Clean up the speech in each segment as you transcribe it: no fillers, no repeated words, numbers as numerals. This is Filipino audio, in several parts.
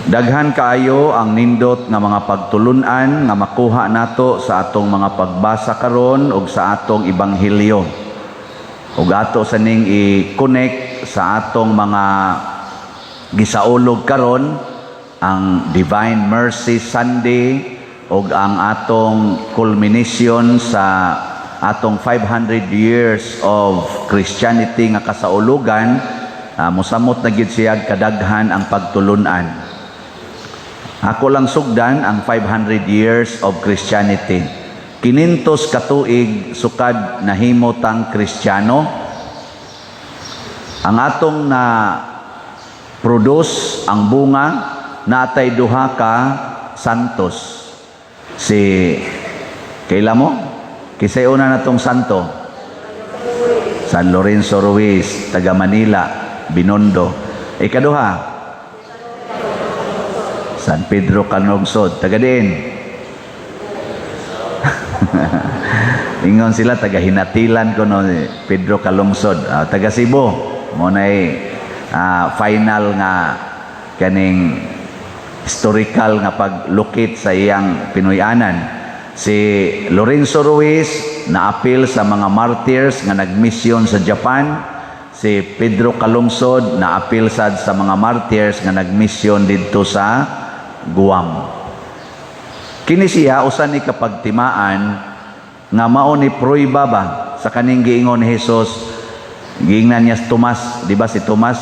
Daghan kaayo ang nindot nga mga pagtulunan nga makuha nato sa atong mga pagbasa karon ug sa atong ebanghelyo. Ug ato sa ning i-connect sa atong mga gisaulog karon ang Divine Mercy Sunday ug ang atong culmination sa atong 500 years of Christianity nga kasaulugan. Mosamot na gid siya kadaghan ang pagtulunan. Ako lang sugdan ang 500 years of Christianity. 500 katuig sukad nahimo tang Kristiyano. Ang atong na produce ang bunga natay duha ka santos. Si kaila mo? Kisay una natong santo? San Lorenzo Ruiz, taga Manila, Binondo. Ikaduha, San Pedro Calungsod, taga din. Ingon sila taga Hinatilan ko no, Pedro Calungsod, taga Cebu. Mo nay final nga kaning historical nga paglukit sa iyang Pinoyanan. Si Lorenzo Ruiz na-apil sa mga martyrs nga nagmisyon sa Japan. Si Pedro Calungsod na-apil sad sa mga martyrs nga nagmisyon didto sa Guam. Kini siya usan ni kapagtimaan nga mao ni pruiba ba sa kaning giingon ni Hesus. Giingnan niya si Tomas, di ba si Tomas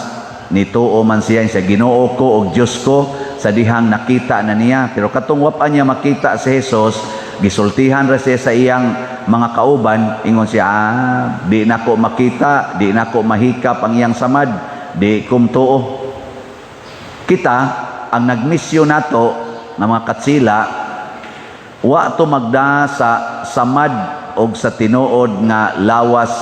nituo man siya Ginoo ko og Dios ko sa dihang nakita na niya, pero katong wa niya makita si Hesus, gisultihan ra siya sa iyang mga kauban, ingon siya, di nako makita, di nako mahikap ang iyang samad, di kumtuo. Kita ang nagmisyon nato nga mga katsila, wa to magda sa samad og sa tinuod nga lawas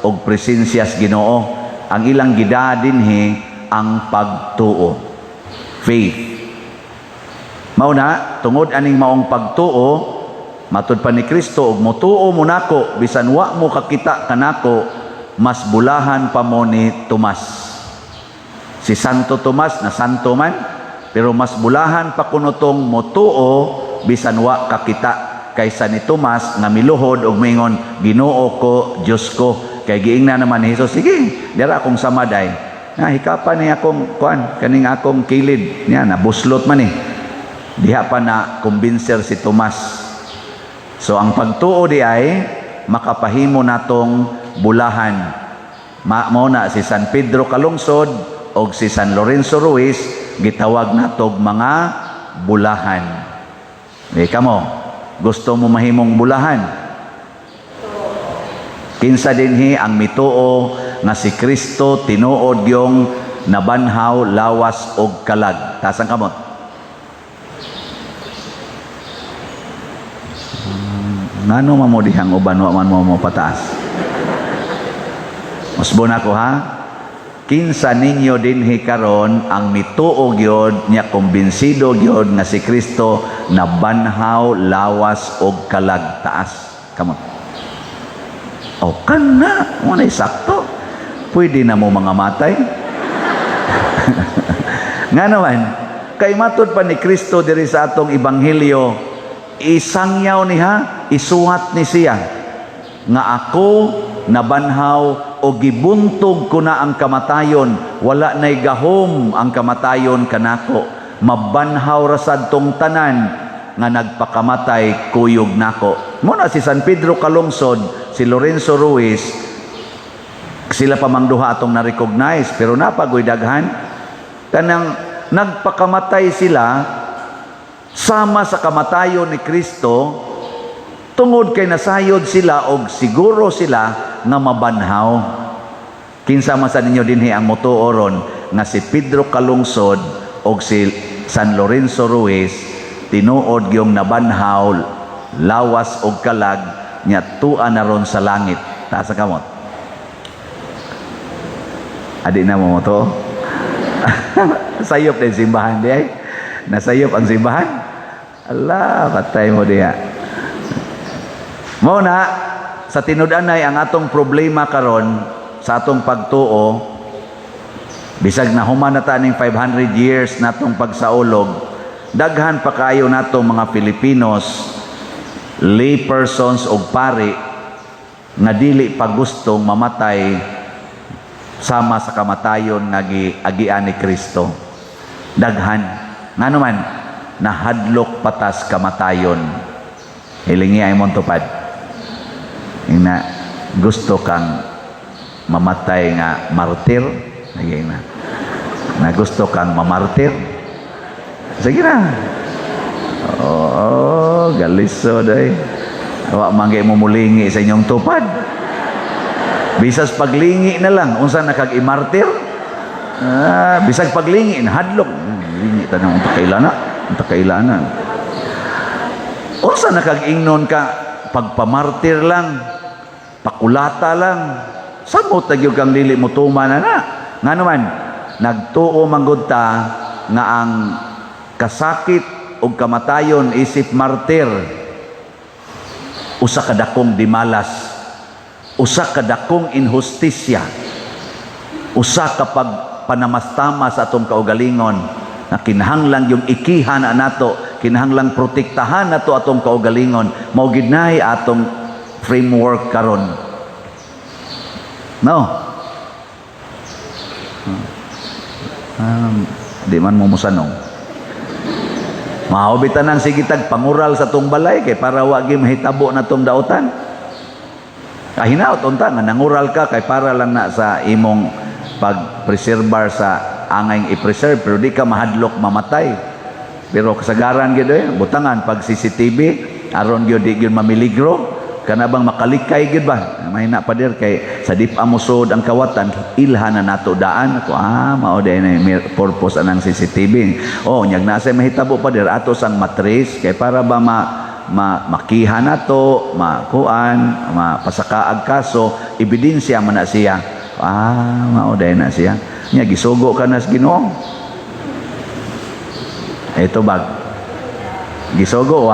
og presensyas Ginoo. Ang ilang gida dinhi ang pagtuo, faith. Mao na tungod aning maong pagtuo, matud pa ni Kristo, og motuo mo nako bisan wa mo kakita kanako, mas bulahan pa mo ni Tomas. Si Santo Tomas na santo man, pero mas bulahan pa kunutong motuo bisan wa kakita kaysa ni Tomas nga miluhod og mingon, Ginoo ko, Dios ko. Kay giingna naman ni Hesus, sige, dira akong samaday. Hikapan ni akong kuan, kaning akong kilid. Niya nabuslot man eh. Diha pa na kumbinser si Tomas. So ang pagtuo di ay makapahimo natong bulahan. Mao na si San Pedro Calungsod o si San Lorenzo Ruiz, gitawag natog mga bulahan. Kamo, gusto mo mahimong bulahan? Kinsa dinhi ang mituo nga si Kristo tinuod yung nabanhaw, lawas og kalag. Tasang kamot. Ngano man mo dihang uban wa man mo pataas. Usbon ako ha. Kinsa ninyo dinhi karon ang mituo gyud nya kumbinsido gyud nga si Kristo nabanhaw, lawas og kalag. Taas. Kamot. O kana, mo na sakto. Pwede na mo mga matay. Nga naman, kay matud pa ni Kristo diri sa atong ebanghelyo, isangyaw niya, isuhat ni siya, nga ako nabanhaw o gibuntog ko na ang kamatayon, wala na'y gahom ang kamatayon kanako, mabanhaw rasad tong tanan, nga nagpakamatay kuyog nako. Muna si San Pedro Calungsod, si Lorenzo Ruiz, sila pamangduha atong na-recognize, pero napagoy daghan. Kanang nagpakamatay sila sama sa kamatayon ni Kristo, tungod kay nasayod sila og siguro sila nga mabanhaw. Kinsa man sa ninyo dinhi ang motuoron nga si Pedro Calungsod og si San Lorenzo Ruiz, tinuod yung nabanhaw, lawas og kalag, nya tuan na ron sa langit. Taas sa kamot. Adi na mo to? Sayop din simbahan di ay. Nasayop ang simbahan. Allah, patay mo diya. Mao na sa tinud-anay ang atong problema karon sa atong pagtuo, Bisag na human na taning 500 years natong pagsaulog, daghan pa kayo natong mga Filipinos, lay persons o pari, nga dili pa gustong mamatay sama sa kamatayon nga giagian ni Kristo. Daghan. Nga naman, nahadlok patas kamatayon. Hilingi ay mong tupad. Ina, gusto kang mamatay nga martir? Sige na gusto kang mamartir? Sige na. Oo, galiso day. Wa manggay mo mulingi sa inyong tupad. Bisas paglingi na lang, unsa nakag-imartir? Bisag paglingi, hadlok. Lingi tanang unta kailana, unta kailana. Unsa nakag-ingnon ka pagpamartir lang, pakulata lang. Samot nagyog kang dili mo tuman na. Nga naman, nagtuo manggod ta nga ang kasakit o kamatayon isip martir, usa ka dakong dimalas, usa ka dakong inhustisya, usa ka panamas-tamas sa atong kaugalingon, na kinahanglang yung ikihan na nato, kinahanglang protektahan nato atong kaugalingon, mao gid nay atong framework karon. No? Di man mo musanong. Mahobitan ng sigitag pangural sa tong balay kay para wagi mahitabo na tong dautan. Hinaot unta nga nangural ka kay para lang na sa imong pag-preserbar sa angay i-preserve pero di ka mahadlok mamatay. Pero kasagaran gyud butangan pag CCTV aron gyud di gyud mamiligro kana bang makalikay gyud ba mahina pa der kay sa dip amusod ang kawatan ilhan na nato daan ako mao day na purpose anang CCTV nyag nasa mahitabo pa der ato sang matris kay para ba makiha nato makuan mapasakaag kaso ebidensya man na siya mao day na siya nya gisugo ka na sa Ginoo ito bag gisugo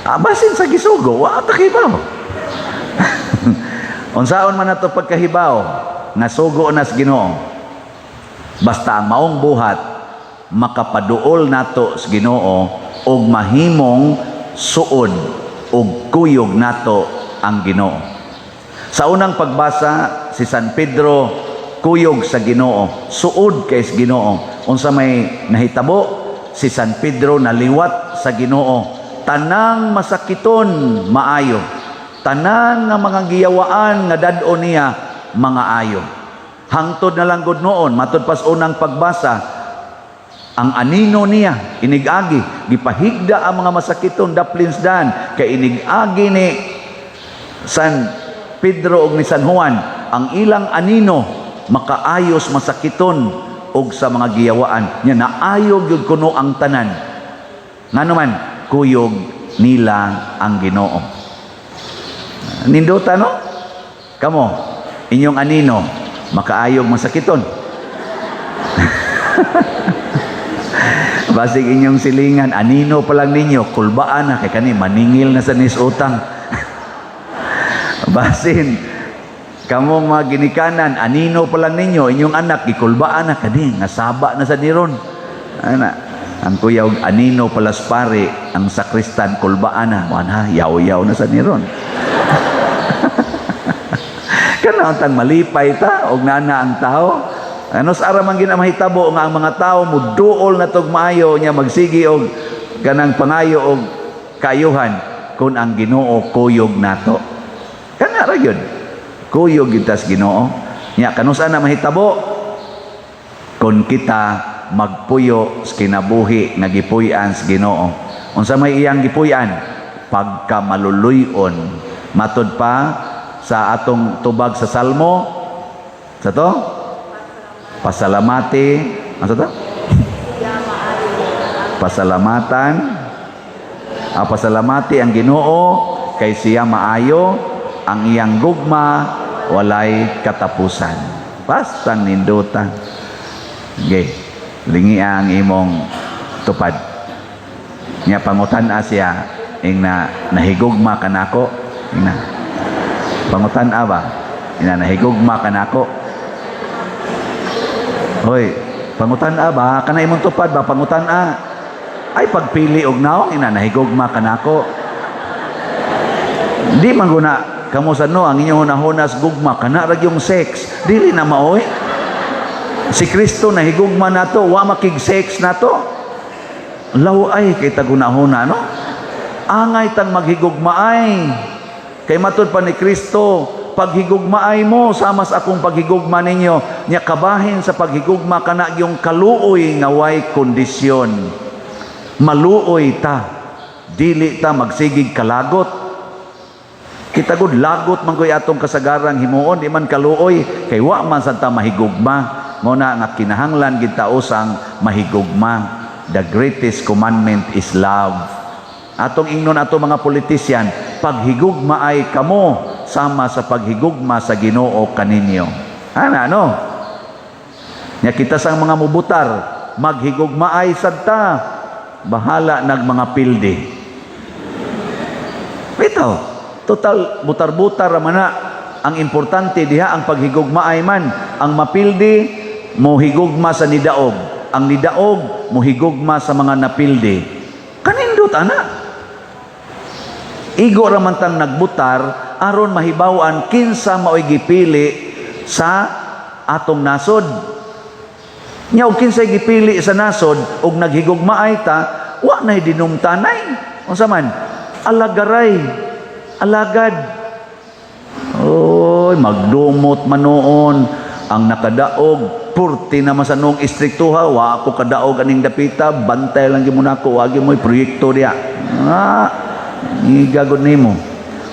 basin sa gisugo, wa takibaw. Unsaon man nato pagkahibaw nga sugo na sa Ginoo. Basta ang maong buhat makapaduol nato sa Ginoo og mahimong suod og kuyog nato ang Ginoo. Sa unang pagbasa si San Pedro kuyog sa Ginoo, suod kay sa Ginoo. Unsa may nahitabo si San Pedro naliwat sa Ginoo. Tanang masakiton maayo, tanan nga mga giyawaan nga dad-o niya mga ayo. Hangtod na lang gud noon matud pas unang pagbasa ang anino niya inigagi gipahigda ang mga masakiton daplins dan kay inigagi ni San Pedro ug ni San Juan ang ilang anino makaayos masakiton og sa mga giyawaan nya naayo gyud kuno ang tanan nganuman kuyog nila ang Ginoo. Ninduta no? Kamo, inyong anino, makaayog masakiton. Basig inyong silingan, anino pa lang ninyo, kulbaan na, kay kani, maningil na sa nisutang. Basin, kamong mga ginikanan, anino pa lang ninyo, inyong anak, gikulbaan na, kani, nasaba na sa niron. Ang kuya og anino palaspari ang sakristan kulbaan na yaw-yaw na sa niron. Kana tang malipay ta og nana ang tao. Ano sa ara man ginamahitabo nga ang mga tao muduol na tog maayo nya magsigi og kanang pangayo og kayuhan kun ang Ginoo kuyog nato. Kana ra gyud. Kuyog gyud tas Ginoo. Nya kanusa na mahitabo kun kita magpuyo sa kinabuhi nga gipuy-an sa Ginoo. Unsa may iyang gipuy-an? Pagkamaluluyon. Matud pa sa atong tubag sa Salmo. Sa to? Pasalamati. Ano sa to? Pasalamatan. Pasalamati ang Ginoo kay siya maayo ang iyang gugma walay katapusan. Basta ninduta. Okay. Lingi ang imong tupad. Nya pangutan-a siya ing nahigugma kanako. Ina. Pangutan-a ba? Ina nahigugma kanako. Hoy, pangutana ba? Kana imong tupad ba? Pangutana. Ay, pagpili og naong, nahigugma ka nako. Di man guna, kamo sa no, ang inyong hunahunas gugma, kana rag yung sex. Dili na maoy. Si Kristo nahigugma na to, wa makig-sex na to. Law ay, kay tagunahuna, no? Angay tang maghigugmaay. Kay matud pa ni Kristo, paghigugmaay mo, sama sa akong paghigugma ninyo, nya kabahin sa paghigugma kana yung kaluoy nga way kondisyon. Maluoy ta, dili ta magsigig kalagot. Kita gud lagot man koy atong kasagarang himuon, di man kaluoy, kay wa man sa ta mahigugma. Muna nga kinahanglan gid ta usang mahigugma. The greatest commandment is love. Atong ingnon ato mga politisyan, paghigugma ay kamo sama sa paghigugma sa Ginoo kaninyo. Ano? Nya kita sang mga mubutar, maghigugma ay sadta, bahala nag mga pildi. Ito, total butar-butar man na. Ang importante diha ang paghigugma ay man. Ang mapildi, mohigugma sa nidaog. Ang nidaog, mohigugma sa mga napildi. Kanindot, ana. Igo raman tang nagbutar, aron mahibawan kinsa mao'y gipili sa atong nasod. Nya og kinsay gipili sa nasod og naghigugmaay ta, wa nay dinumtanay. Unsa man? Alagaray. Alagad. Oy, magdumot man noon ang nakadaog. Purti na masanong istriktuha, wa ako kadaog aning dapita, bantay lang gyud nako, wagi mo'y proyekto diya. Igagod nimo.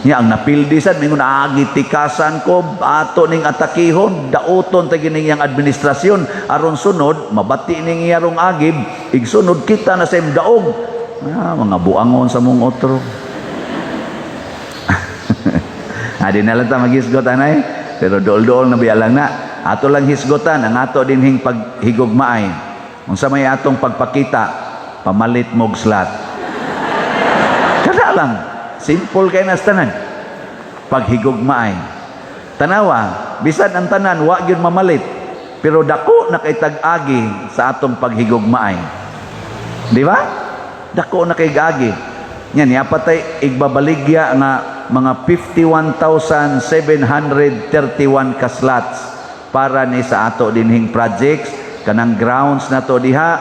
Nya ang napildi sad mingon agitikasan ko ato ning atakihon, dauton ta gining yang administrasyon aron sunod mabati ning iyarong agib, igsunod kita na sa imdaog. Mga buangon sa mong otro. Adi na lang ta maghisgot anay, pero dool-dool na biyalang na. Ato lang hisgotan ang ato dinhing paghigugmaay. Unsa may atong pagpakita, pamalit mog slot. Kada lang, simple kay nas tanan. Paghigugmaay. Tanawa, bisan ang tanan wa gyud mamalit, pero dako na kay tag-agi sa atong paghigugmaay. Di ba? Dako na kay agi. Nya niya patay igbabaligya nga mga 51,731 ka slots para ni sa ato dinhing projects kanang grounds na to diha.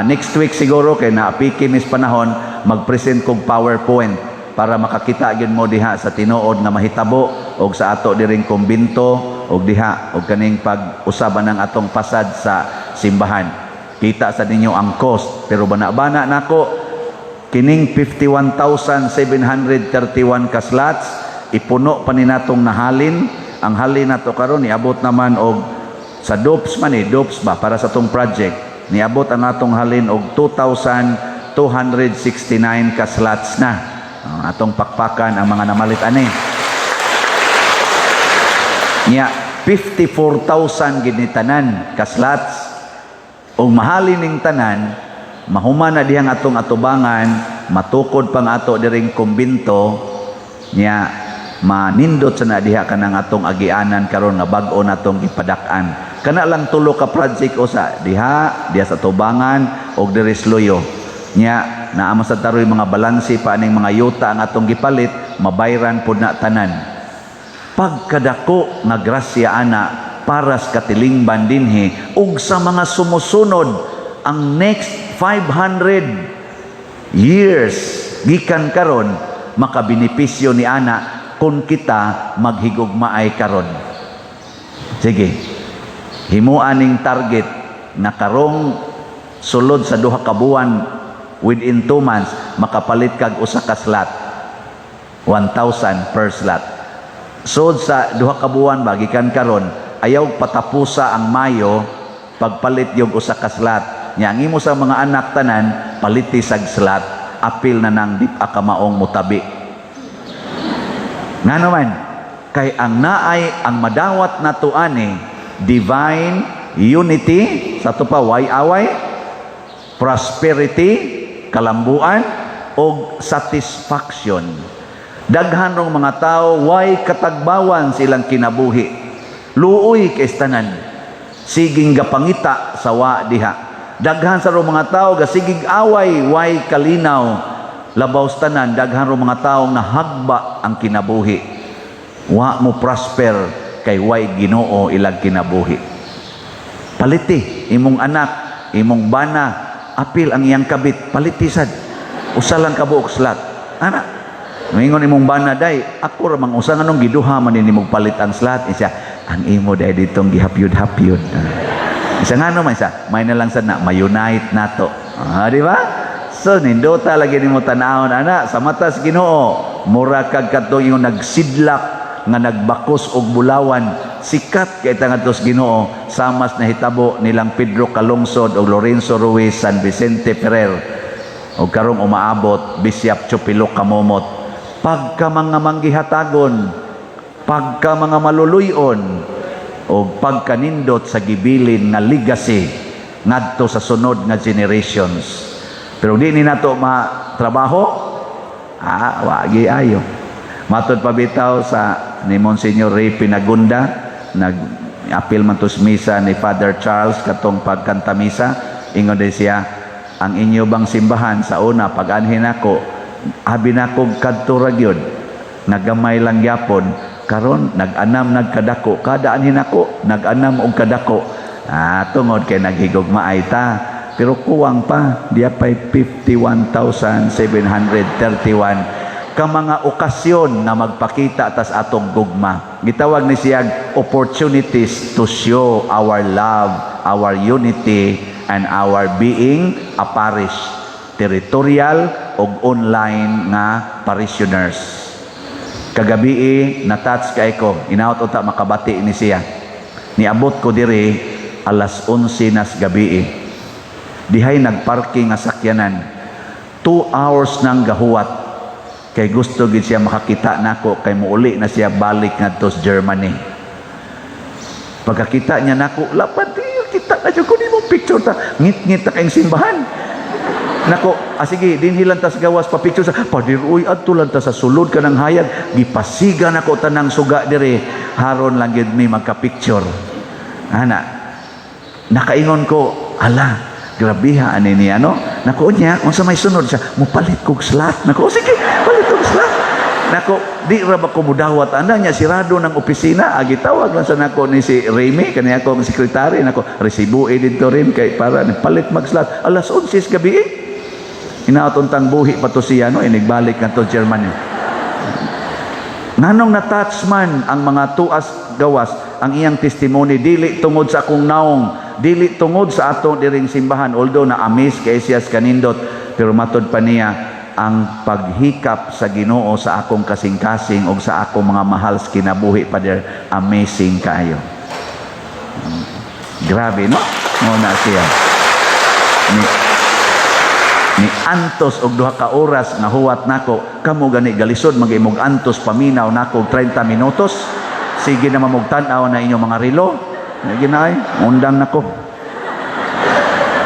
Next week siguro kay naapiki mis panahon magpresent kog PowerPoint para makakita gyud mo diha sa tinuod nga mahitabo og sa ato diring kumbinto og diha og kaning pag-usaban ng atong pasad sa simbahan. Kita sa ninyo ang cost, pero bana-bana nako kining 51,731 ka slots ipuno pa ni natong nahalin. Ang halin nato karon niabot naman og sa DOPS man DOPS ba para sa tong project niabot ang atong halin og 2,269 ka slots na. Atong pakpakan ang mga namalit ani. Nya 54,000 gid ni tanan ka slots. Og mahalin ning tanan, mahuman na dihang atong atubangan, matukod pang ato diring kumbinto nya manindot sa na diha kanang atong agianan karon nga bag-o natong ipadak-an. Kana lang tulo ka project usa diha sa tubangan og diri sa Loyo. Nya naama sa taroy mga balansi pa aning mga yuta ang atong gipalit, mabayran pud na tanan. Pagkadako nga grasya ana para sa katilingban dinhi ug sa mga sumusunod ang next 500 years gikan karon makabenepisyo ni ana kung kita maghigugmaay karon. Sige, himuan ning target na karong sulod sa duha ka buwan within 2 months makapalit kag usa ka slot 1,000 per slot. Sud sa duha ka buwan bagikan karon ayaw patapusa ang Mayo pagpalit yung usa ka slot. Nya ang imo sa mga anak tanan paliti sag slot, apil na nang dip ka maong mutabi. Nga naman, kay ang naay ang madawat na to ani divine unity sa to pa away, prosperity, kalambuan o satisfaction. Daghan rong mga tao way katagbawan silang kinabuhi. Luoy kay tanan. siging gapangita sa wa diha. Daghan sa ro mga tao gasigig away way kalinaw labaw sa tanan, daghan ro mga tao nahagba ang kinabuhi. Wa mo prosper kay way Ginoo ilang kinabuhi. Paliti imong anak, imong bana, apil ang iyang kabit, paliti sad. Usa lang ka buok slat. Ana, mingon imong bana day, ako ra mang usa nganong giduha man ni mong palit ang slat. Isa, ang imo day ditong gihapyud-hapyud. Isa ngano man isa, may na lang sad na ma-unite nato. Di ba? So nindota lagi nimo tan-awon ana sa mata sa Ginoo, mura kag kadtong yung nagsidlak nga nagbakos og bulawan, sikat kay tangadtos Ginoo, samas na hitabo nilang Pedro Calungsod og Lorenzo Ruiz, San Vicente Ferrer, o karong umaabot Bishop Chupilo Kamomot. Pagka mga manggihatagon, pagka mga maluluyon, o pagkanindot sa gibilin nga legacy ngadto sa sunod nga generations. Pero di ni nato matrabaho, wagi ayo. Matod pabitaw sa ni Monsignor Ray Pinagunda, nag-apil man tos misa ni Father Charles katong pagkanta misa, ingon din siya, ang inyo bang simbahan sa una pag-anhin ako, abi na kong kadto ra gyud, nagamay lang yapon, karon nag-anam nagkadako, kada anhin ako nag-anam og kadako. Tungod kay naghigugmaay ta, pero kuwang pa, diya pa'y 51,731 ka mga okasyon na magpakita tas atong gugma. Gitawag ni siyang opportunities to show our love, our unity, and our being a parish, territorial o online nga parishioners. Kagabi na-touch kay ko, inaot uta makabati ni siya. Niabot ko diri alas 11 nas gabi. Dihay nagparking nga sakyanan. 2 hours nang gahuwat. Kay gusto gid siya makakita nako kay muuli na siya balik ngadto sa Germany. Pagkakita niya nako, lapad kita na dyan ko ni mong picture ta. Ngit-ngit ta kayong simbahan. Nako, sige, dinhi lang tas gawas pa picture sa, Padir, uy, adto lang ta sa sulod ka ng hayag. Gipasiga na ko tanang suga dire. Haron lang yun may magka-picture. Nakaingon ko, ala, grabiha ani niya, no? Nako niya, kung sa may sunod siya, mupalit kog slat. Nako, sige, palit kog slat. Nako, di ra ba ko mudawat ana niya sirado ng opisina, gitawag lang sa nako ni si Remy kaniya akong sekretary, nako resibo dito rin kay para palit magslat alas 11 gabi. Inaotuntang buhi pa to siya, no, inigbalik na to Germany. Nganong na-touch man ang mga tuas gawas ang iyang testimony, dili tungod sa akong naong, dili tungod sa ato diring simbahan, although na-amaze kay siya kanindot, pero matod pa niya ang paghikap sa Ginoo sa akong kasing-kasing o sa akong mga mahal sa kinabuhi pa der, amazing kayo. Grabe, no? Muna siya. Ni antos og duha ka oras nga huwat nako, kamo gani galisod mag-imog antos paminaw nako 30 minutos. Sige na mamugtan-aw na inyong mga relo. Ginay, undang nako.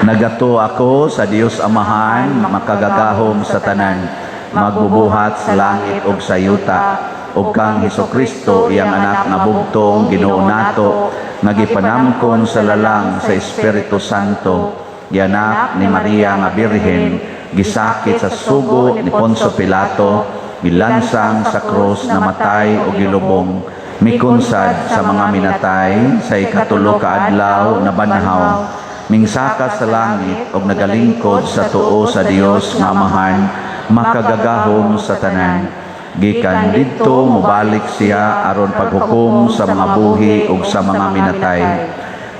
Nagato ako sa Dios Amahan, makagagahom sa tanan, magbubuhat sa langit ug sa yuta, ug kang Hesukristo iyang anak nga bugtong Ginoo nato, nga gipanamkon sa lalang sa Espiritu Santo, gianak ni Maria nga Birhen, gisakit sa sugo ni Poncio Pilato, gilansang sa krus, namatay ug gilubong, mikunsad sa mga minatay, sa ikatulo ka adlaw na banhaw, mingsaka sa langit og nagalingkod sa tuo sa Dios nga Amahan, makagagahom sa tanan. Gikan didto mobalik siya aron paghukom sa mga buhi ug sa mga minatay.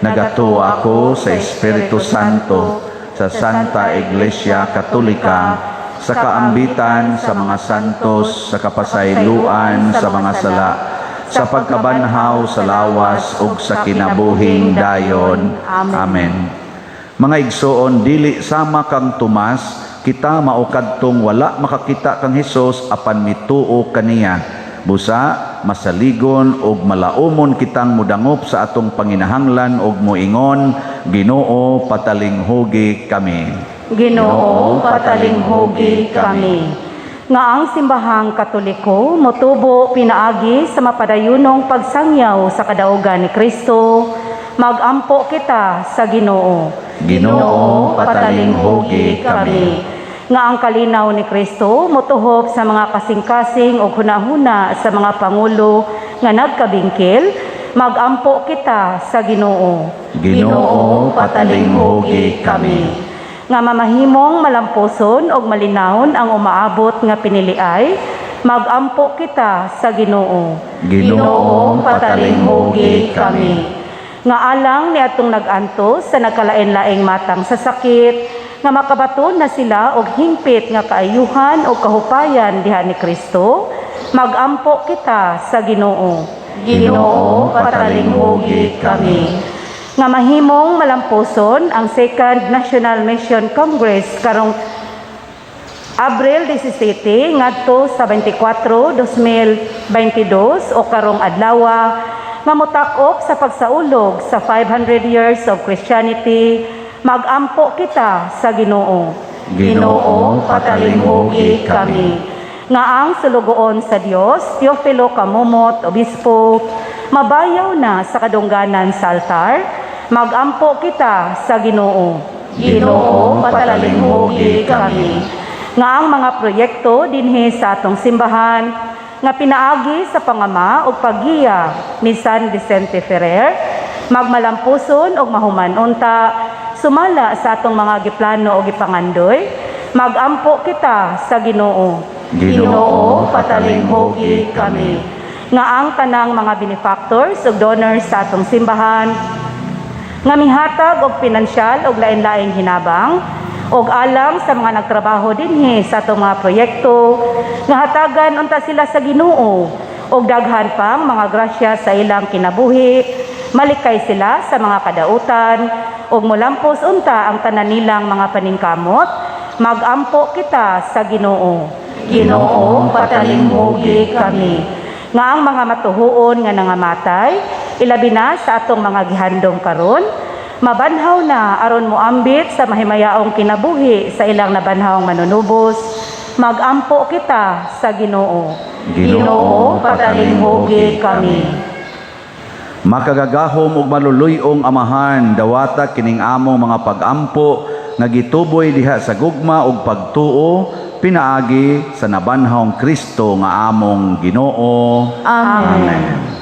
Nagato ako sa Espiritu Santo, sa Santa Iglesia Katolika, sa kaambitan sa mga santos, sa kapasayloan sa mga sala, sa pagkabanhaw sa lawas ug sa kinabuhing dayon. Amen. Mga igsoon, dili sama kang Tomas, kita maukadtong wala makakita kang Hesus apan mituo kaniya. Busa, masaligon ug malaumon kitang mudangop sa atong panginahanglan ug moingon, Ginoo patalinghugi kami. Ginoo patalinghugi kami. Nga ang simbahang Katoliko motubo pinaagi sa mapadayunong pagsangyaw sa kadaugan ni Kristo, Magampo kita sa Ginoo. Ginoo, patalinghugi kami. Nga ang kalinaw ni Kristo motuhop sa mga kasing-kasing o hunahuna sa mga pangulo nga nagkabingkil, magampo kita sa Ginoo. Ginoo, patalinghugi kami. Nga mamahimong malampuson og malinawon ang umaabot nga piniliay, magampo kita sa Ginoo. Ginoo, patalinghugi kami. Nga alang ni atong nagantos sa nagkalain-laing matang sa sakit, nga makabaton na sila og hingpit nga kaayuhan o kahupayan diha ni Kristo, magampo kita sa Ginoo. Ginoo, patalinghugi kami. Nga mahimong malampuson ang Second National Mission Congress karong Abril 17 ngadto sa 24, 2022 o karong adlaw nga motak-op sa pagsaulog sa 500 years of Christianity, magampo kita sa Ginoo. Ginoo, patalinghugi kami. Nga ang sulugoon sa Dios, Teofilo Kamumot, Obispo, mabayaw na sa kadungganan sa altar, magampo kita sa Ginoo. Ginoo, patalinghugi kami. Nga ang mga proyekto dinhi sa atong simbahan, nga pinaagi sa pangama o paggiya ni San Vicente Ferrer, magmalampuson og mahuman unta, sumala sa atong mga giplano o gipangandoy, magampo kita sa Ginoo. Ginoo, patalinghugi kami. Nga ang tanang mga benefactors ug donors sa atong simbahan, nga mihatag og pinansyal og lain-laing hinabang, og alang sa mga nagtrabaho dinhi sa atong mga proyekto, nga hatagan unta sila sa Ginoo, og daghan pang mga grasya sa ilang kinabuhi, malikay sila sa mga kadautan, og molampos unta ang tanan nilang mga paningkamot, magampo kita sa Ginoo. Ginoo, patalinghugi kami. Nga ang mga matuhuon nga nangamatay, ilabi na sa atong mga gihandom karon, mabanhaw na aron moambit sa mahimayaong kinabuhi sa ilang nabanhawang manunubos, magampo kita sa Ginoo. Ginoo, patalinghugi kami. Makagagahom ug maluluyong amahan, dawata kining among mga pagampo nga gituboy diha sa gugma ug pagtuo, pinaagi sa nabanhawng Kristo nga among Ginoo. Amen.